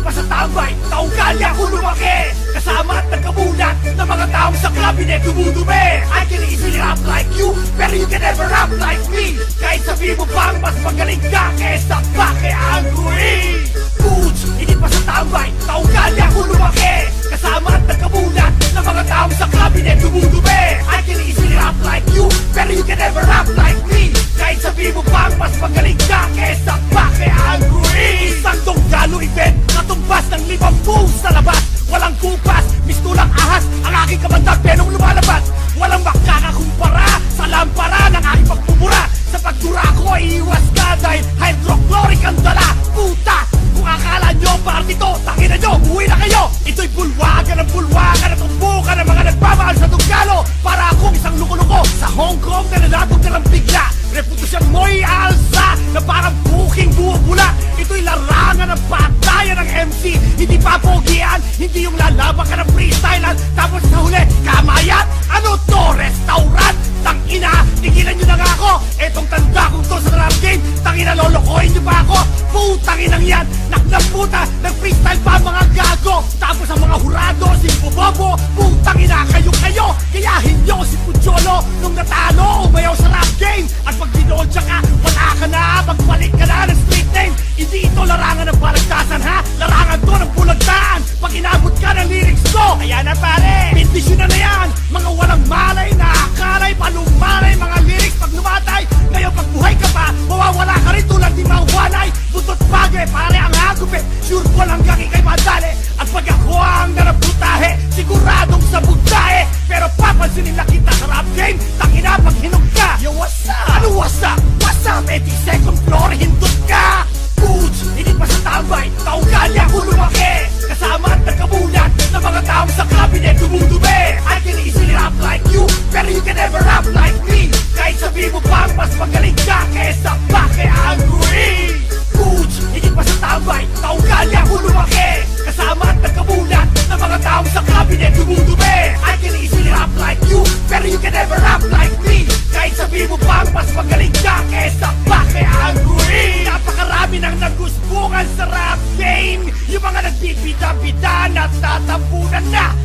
pa sa tambay, kaugali ako lumaki. Kasama at nagkamulat ng mga taong sa kabinet dumudumi. I can easily rap like you, pero you can never rap like me. Kahit sabihin mo pang mas magaling ka kesa paki-angry. Boots, hindi pa sa tambay, kaugali ako lumaki. Kasama at nagkamulat ng mga taong sa kabinet dumudumi. I can easily rap like you, pero you can never rap like me. Kahit sabihin mo pang mas magaling ka kesa paki-angry. Isang donggalo event, natumbas ng 5 moves sa labas. Walang kupas, mistulang ahas, ang aking kamandag penong lumalabas. Walang makakakumpara sa lampara ng aking pagpupura. Sa pagdura ko ay iwas ka dahil hydrochloric ang dala. Puta, kung akala nyo party to, tangina nyo, uwi na kayo. Ito'y bulwagan ng bulwagan at tumbukan ng mga nagmamahal sa donggalo. Para akong isang luko-luko sa Hong Kong na nalatog na lang bigla. Reputasyon mo'y alsa na parang buking buo-bula. Ito'y larangan ng patayan ng MC. Hindi papogian, hindi yung lalaban ka ng freestylean. Tapos sa huli, kamayan? Ano to? Restaurant? Tangina, tigilan nyo na nga ako. Etong tanda kong to sa rap game, tangina lolokohin nyo pa ako. Putang inang yan, naklang puta, nag-freestyle pa mga gago. Tapos ang mga hurado, si Bobobo, putang ina kayo. Kayahin nyo si Pucholo nung natalo, umayaw sa rap game. At pag dinodya ka, wala ka na, magbalik ka na ng street name. Hindi ito larangan ng balagtasan ha, larangan to ng bulagtaan. Pag inabot ka ng lyrics ko, kaya na pare, bindisyon na yan. Mga walang malay na akalay, palumalay, mga lyrics pag numatay. Ngayon pag buhay ka pa, mawawala ka rin tulad ni Mahuanay. Butot bagay, pare ang hagupit, sure ko hanggang ikay madali. At pag ako ang naraputahe, siguradong sabog tae. Pero papansinin na kita sa rap game, tangina pag hinog ka. Yo, what's up? Ano what's up? What's up? 82nd floor, hindot ka. Boots, hindi pa sa tambay, kaugali ako lumaki. Kasama at nagkamulat ng mga taong sa kabinet dumudumi. I can easily rap like you, pero you can never rap like me. Kahit sabihin mo pang mas magaling ka kesa paki-angry. Boots, hindi pa sa tambay, kaugali ako lumaki. Kasama at nagkamulat ng mga taong sa kabinet dumudumi. I can easily rap like you, pero you can never rap like me. Kahit sabihin mo pang mas magaling ka kesa paki-angry. Napakarami nang nagusbungan sa rap game. Yung mga nagbibida-bida na tatampunan na.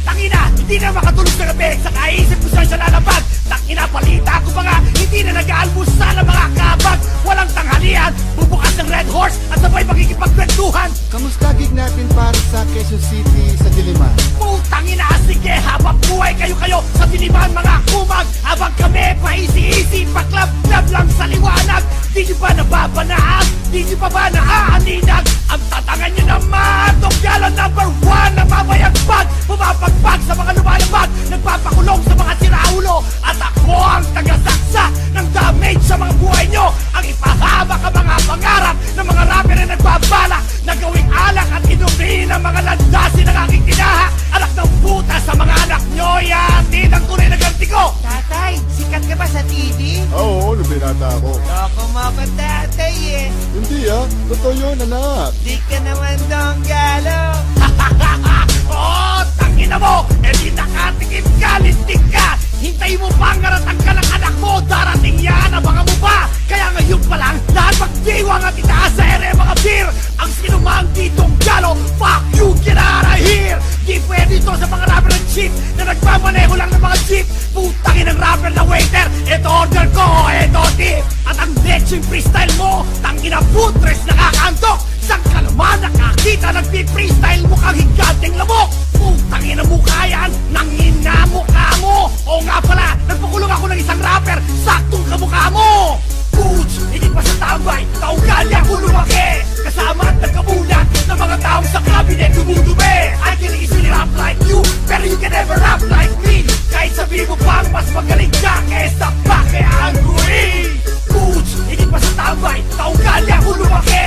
Tangina, hindi na makatulog sa gabi sa kaisip ko saan siya lalabag. Tangina, balita ko pa nga, hindi na nag-aalmusal ang mga kabag. Walang tanghalian, bubukas ng Red Horse at sabay makikipagkwentuhan. Kamusta gig natin para sa Quezon City sa Diliman? Putangina, sige, habang buhay kayo sa Diliman mga kumag. Habang kami pa easy-easy, pa-club-club lang sa liwanag. Di nyo ba nababanaan? Di nyo pa ba naaaninag? Ang tatangan nyo naman, donggalo number 1 na mamayagpag. Pumapagpag sa mga lumalabag, nagpapakulong sa mga siraulo. At ako ang tagasaksa ng damage sa mga buhay nyo. Ang ipahamak ang mga pangarap ng mga rapper na nagbabalak na gawing alak at inumin ang mga landasin ng aking tinahak. Anak ng puta sa mga anak nyo, yan din ang tunay na ganti ko. Tatay, sikat ka ba sa TV? Oo, nung binata ako. Loko mo ako tatay eh. Hindi totoo yun anak. Di ka naman donggalo. Oh, tangina mo! E di nakatikim ka, lintik ka! Hintay mo bang naratang ka ng anak mo? Darating yan, abangan mo ba? Kaya ngayon pa lang, lahat magdiwang at itaas sa ere mga beer. Ang sinumang ditong galo, fuck you, get out of here! Di pwede ito sa mga rapper ng cheap na nagmamaneho lang ng mga jeep. Putangin ng rapper na waiter, eto order ko, eto tip. At ang next yung freestyle mo, tangina putres nakakantok. Saan ka naman nakakita nagpi-freestyle mo kang higanting lamok? Putangin ang mukha yan, nangina mukha mo. O nga pala, nagpakulong ako ng isang rapper, saktong kamukha mo. Boots, hindi pa sa tambay, kaugali ako lumaki. Kasama at nagkamulat ng mga taong sa kabinet dumudumi. I can easily rap like you, pero you can never rap like me. Kahit sabihin mo pang mas magaling ka kesa paki-angry. Boots, hindi pa sa tambay, kaugali ako lumaki.